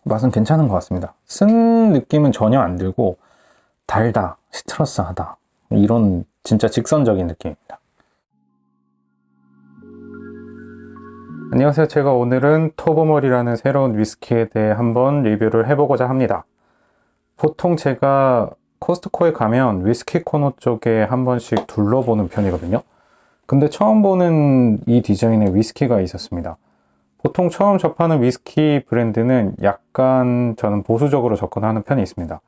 맛은 괜찮은 것 같습니다. 쓴 느낌은 전혀 안 들고 달다, 시트러스하다, 이런 진짜 직선적인 느낌입니다. 안녕하세요. 제가 오늘은 토버머리라는 새로운 위스키에 대해 한번 리뷰를 해보고자 합니다. 보통 제가 코스트코에 가면 위스키 코너 쪽에 한 번씩 둘러보는 편이거든요. 근데 처음 보는 이 디자인의 위스키가 있었습니다. 보통 처음 접하는 위스키 브랜드는 약간 저는 보수적으로 접근하는 편이 있습니다.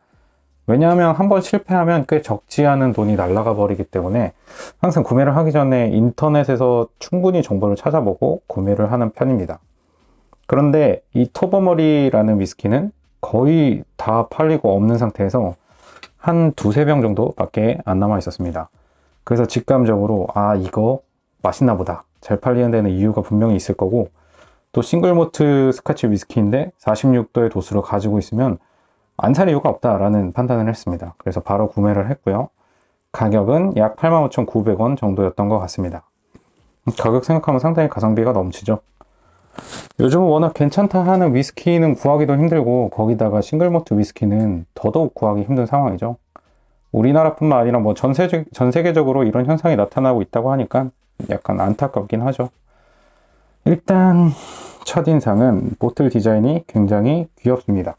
왜냐하면 한번 실패하면 꽤 적지 않은 돈이 날아가 버리기 때문에 항상 구매를 하기 전에 인터넷에서 충분히 정보를 찾아보고 구매를 하는 편입니다. 그런데 이 토버머리라는 위스키는 거의 다 팔리고 없는 상태에서 한 두세 병 정도밖에 안 남아 있었습니다. 그래서 직감적으로 이거 맛있나 보다, 잘 팔리는 데는 이유가 분명히 있을 거고, 또 싱글모트 스카치 위스키인데 46도의 도수를 가지고 있으면 안 살 이유가 없다라는 판단을 했습니다. 그래서 바로 구매를 했고요. 가격은 약 85,900원 정도였던 것 같습니다. 가격 생각하면 상당히 가성비가 넘치죠. 요즘은 워낙 괜찮다 하는 위스키는 구하기도 힘들고, 거기다가 싱글모트 위스키는 더더욱 구하기 힘든 상황이죠. 우리나라뿐만 아니라 전 세계적으로 이런 현상이 나타나고 있다고 하니까 약간 안타깝긴 하죠. 일단 첫인상은 보틀 디자인이 굉장히 귀엽습니다.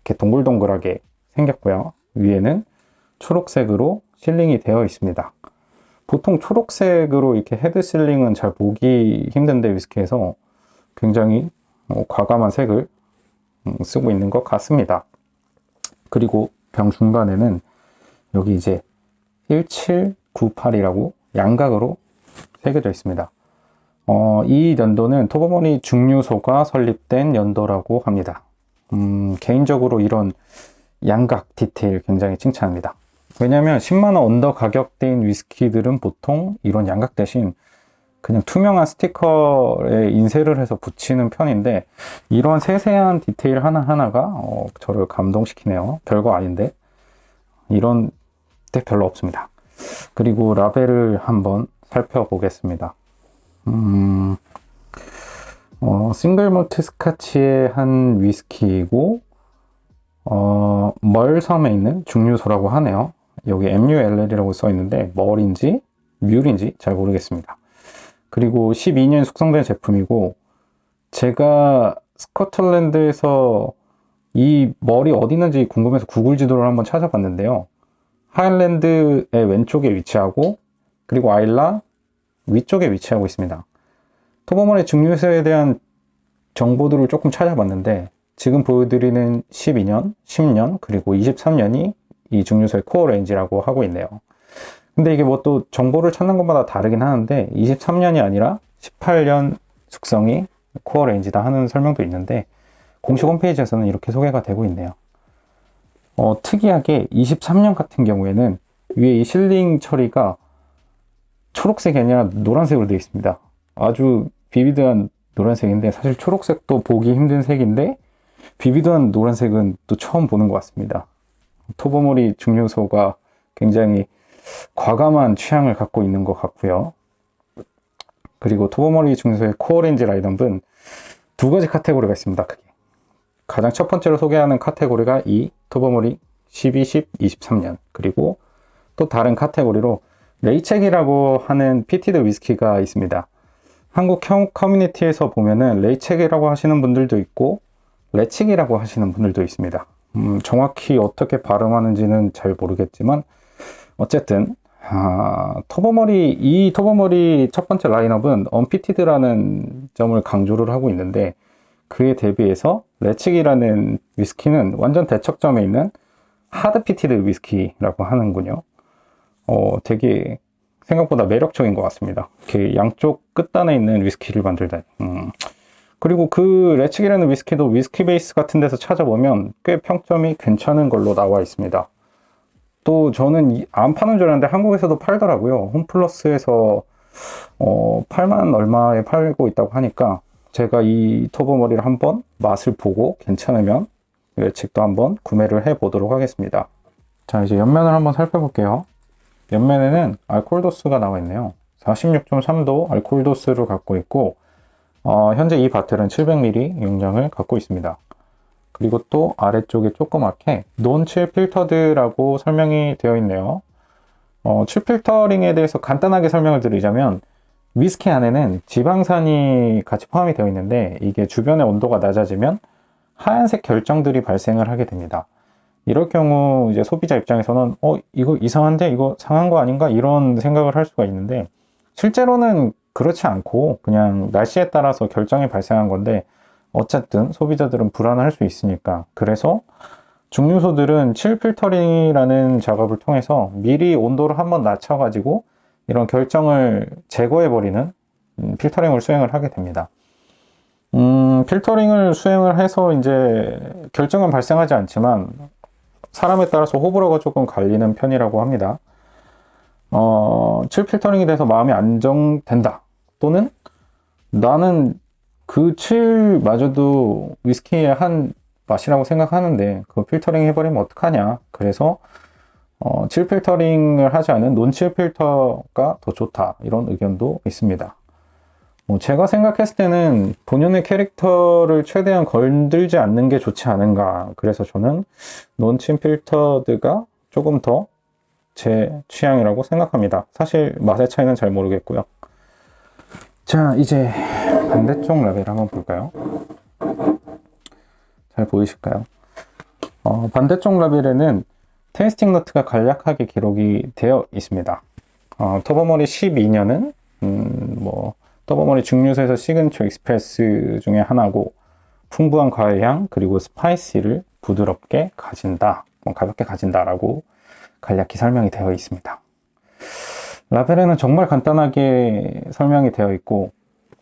이렇게 동글동글하게 생겼고요. 위에는 초록색으로 실링이 되어 있습니다. 보통 초록색으로 이렇게 헤드 실링은 잘 보기 힘든데 위스키에서 굉장히 과감한 색을 쓰고 있는 것 같습니다. 그리고 병 중간에는 여기 이제 1798이라고 양각으로 새겨져 있습니다. 이 연도는 토버머리 증류소가 설립된 연도라고 합니다. 개인적으로 이런 양각 디테일 굉장히 칭찬합니다. 왜냐하면 10만원 언더 가격대인 위스키들은 보통 이런 양각 대신 그냥 투명한 스티커에 인쇄를 해서 붙이는 편인데, 이런 세세한 디테일 하나하나가 저를 감동시키네요. 별거 아닌데 이런 데 별로 없습니다. 그리고 라벨을 한번 살펴보겠습니다. 싱글몰트 스카치의 한 위스키이고, 멀섬에 있는 증류소라고 하네요. 여기 MULL이라고 써 있는데 멀인지 뮬인지 잘 모르겠습니다. 그리고 12년 숙성된 제품이고, 제가 스코틀랜드에서 이 멀이 어디 있는지 궁금해서 구글 지도를 한번 찾아봤는데요. 하일랜드의 왼쪽에 위치하고, 그리고 아일라 위쪽에 위치하고 있습니다. 토버머리 증류소에 대한 정보들을 조금 찾아봤는데, 지금 보여드리는 12년, 10년, 그리고 23년이 이 증류소의 코어 레인지라고 하고 있네요. 근데 이게 뭐 또 정보를 찾는 것마다 다르긴 하는데 23년이 아니라 18년 숙성이 코어 레인지다 하는 설명도 있는데, 공식 홈페이지에서는 이렇게 소개가 되고 있네요. 특이하게 23년 같은 경우에는 위에 이 실링 처리가 초록색이 아니라 노란색으로 되어 있습니다. 아주 비비드한 노란색인데, 사실 초록색도 보기 힘든 색인데 비비드한 노란색은 또 처음 보는 것 같습니다. 토버머리 증류소가 굉장히 과감한 취향을 갖고 있는 것 같고요. 그리고 토버머리 증류소의 코어 레인지 라인업은 두 가지 카테고리가 있습니다. 크게. 가장 첫 번째로 소개하는 카테고리가 이 토버머리 12, 10, 23년, 그리고 또 다른 카테고리로 레이첵이라고 하는 피티드 위스키가 있습니다. 한국 커뮤니티에서 보면은 레이첵이라고 하시는 분들도 있고 레첵이라고 하시는 분들도 있습니다. 정확히 어떻게 발음하는지는 잘 모르겠지만 어쨌든 이 토버머리 첫 번째 라인업은 언피티드라는 점을 강조를 하고 있는데, 그에 대비해서 레첵이라는 위스키는 완전 대척점에 있는 하드 피티드 위스키라고 하는군요. 되게 생각보다 매력적인 것 같습니다. 이렇게 양쪽 끝단에 있는 위스키를 만들다니. 그리고 그 레첵이라는 위스키도 위스키 베이스 같은 데서 찾아보면 꽤 평점이 괜찮은 걸로 나와 있습니다. 또 저는 안 파는 줄 알았는데 한국에서도 팔더라고요. 홈플러스에서 8만 얼마에 팔고 있다고 하니까, 제가 이 토버머리를 한번 맛을 보고 괜찮으면 레첵도 한번 구매를 해 보도록 하겠습니다. 자, 이제 옆면을 한번 살펴볼게요. 옆면에는 알코올 도수가 나와 있네요. 46.3도 알코올 도수를 갖고 있고, 현재 이 바틀은 700ml 용량을 갖고 있습니다. 그리고 또 아래쪽에 조그맣게 논칠 필터드라고 설명이 되어 있네요. 칠 필터링에 대해서 간단하게 설명을 드리자면 위스키 안에는 지방산이 같이 포함이 되어 있는데 이게 주변의 온도가 낮아지면 하얀색 결정들이 발생을 하게 됩니다. 이럴 경우 이제 소비자 입장에서는 이거 이상한데 이거 상한 거 아닌가 이런 생각을 할 수가 있는데 실제로는 그렇지 않고 그냥 날씨에 따라서 결정이 발생한 건데 어쨌든 소비자들은 불안할 수 있으니까 그래서 증류소들은 칠 필터링이라는 작업을 통해서 미리 온도를 한번 낮춰가지고 이런 결정을 제거해버리는 필터링을 수행을 하게 됩니다. 필터링을 수행을 해서 이제 결정은 발생하지 않지만 사람에 따라서 호불호가 조금 갈리는 편이라고 합니다. 칠 필터링에 대해서 마음이 안정된다. 또는 나는 그 칠마저도 위스키의 한 맛이라고 생각하는데 그 필터링 해버리면 어떡하냐. 그래서 칠 필터링을 하지 않은 논칠 필터가 더 좋다. 이런 의견도 있습니다. 제가 생각했을 때는 본연의 캐릭터를 최대한 건들지 않는 게 좋지 않은가. 그래서 저는 논칠 필터드가 조금 더 제 취향이라고 생각합니다. 사실 맛의 차이는 잘 모르겠고요. 자, 이제 반대쪽 라벨 한번 볼까요? 잘 보이실까요? 반대쪽 라벨에는 테이스팅 노트가 간략하게 기록이 되어 있습니다. 터버머리 12년은 터버머리 증류소에서 시그니처 익스프레스 중에 하나고 풍부한 과일향 그리고 스파이시를 부드럽게 가진다, 가볍게 가진다라고 간략히 설명이 되어 있습니다. 라벨에는 정말 간단하게 설명이 되어 있고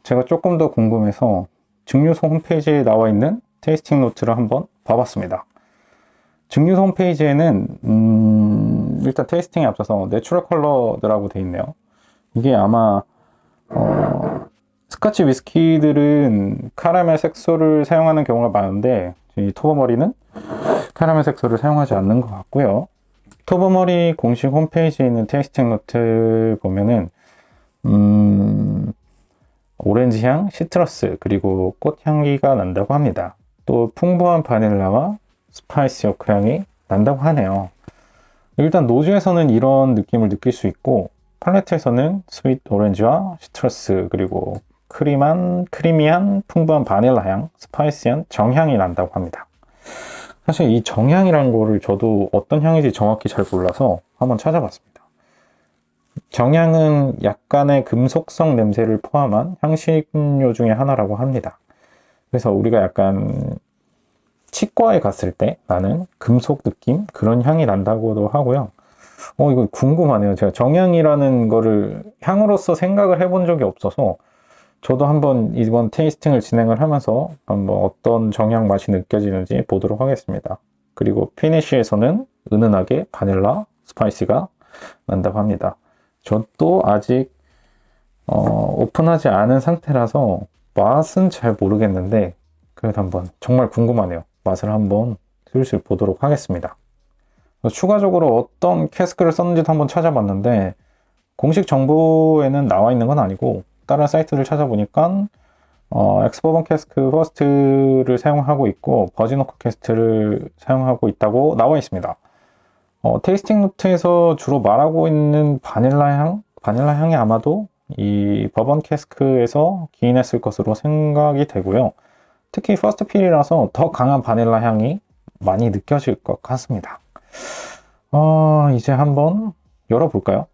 제가 조금 더 궁금해서 증류소 홈페이지에 나와 있는 테이스팅 노트를 한번 봐봤습니다. 증류소 홈페이지에는 일단 테이스팅에 앞서서 내추럴 컬러드라고 되어 있네요. 이게 아마 스카치 위스키들은 카라멜 색소를 사용하는 경우가 많은데 이 토버머리는 카라멜 색소를 사용하지 않는 것 같고요. 토버머리 공식 홈페이지에 있는 테이스팅 노트 보면은 오렌지향, 시트러스, 그리고 꽃향기가 난다고 합니다. 또 풍부한 바닐라와 스파이시 오크향이 난다고 하네요. 일단 노즈에서는 이런 느낌을 느낄 수 있고 팔레트에서는 스윗 오렌지와 시트러스 그리고 크리미한 풍부한 바닐라향, 스파이시한 정향이 난다고 합니다. 사실 이 정향이라는 거를 저도 어떤 향인지 정확히 잘 몰라서 한번 찾아봤습니다. 정향은 약간의 금속성 냄새를 포함한 향신료 중에 하나라고 합니다. 그래서 우리가 약간 치과에 갔을 때 나는 금속 느낌? 그런 향이 난다고도 하고요. 이거 궁금하네요. 제가 정향이라는 거를 향으로서 생각을 해본 적이 없어서 저도 한번 이번 테이스팅을 진행을 하면서 한번 어떤 정향 맛이 느껴지는지 보도록 하겠습니다. 그리고 피니쉬에서는 은은하게 바닐라, 스파이시가 난다고 합니다. 저도 아직 오픈하지 않은 상태라서 맛은 잘 모르겠는데 그래도 한번 정말 궁금하네요. 맛을 한번 슬슬 보도록 하겠습니다. 추가적으로 어떤 캐스크를 썼는지도 한번 찾아봤는데 공식 정보에는 나와 있는 건 아니고 다른 사이트를 찾아보니까 엑스버번 캐스크 퍼스트를 사용하고 있고 버진오크 캐스트를 사용하고 있다고 나와 있습니다. 테이스팅 노트에서 주로 말하고 있는 바닐라 향이 아마도 이 버번 캐스크에서 기인했을 것으로 생각이 되고요. 특히 퍼스트 필이라서 더 강한 바닐라 향이 많이 느껴질 것 같습니다. 이제 한번 열어볼까요?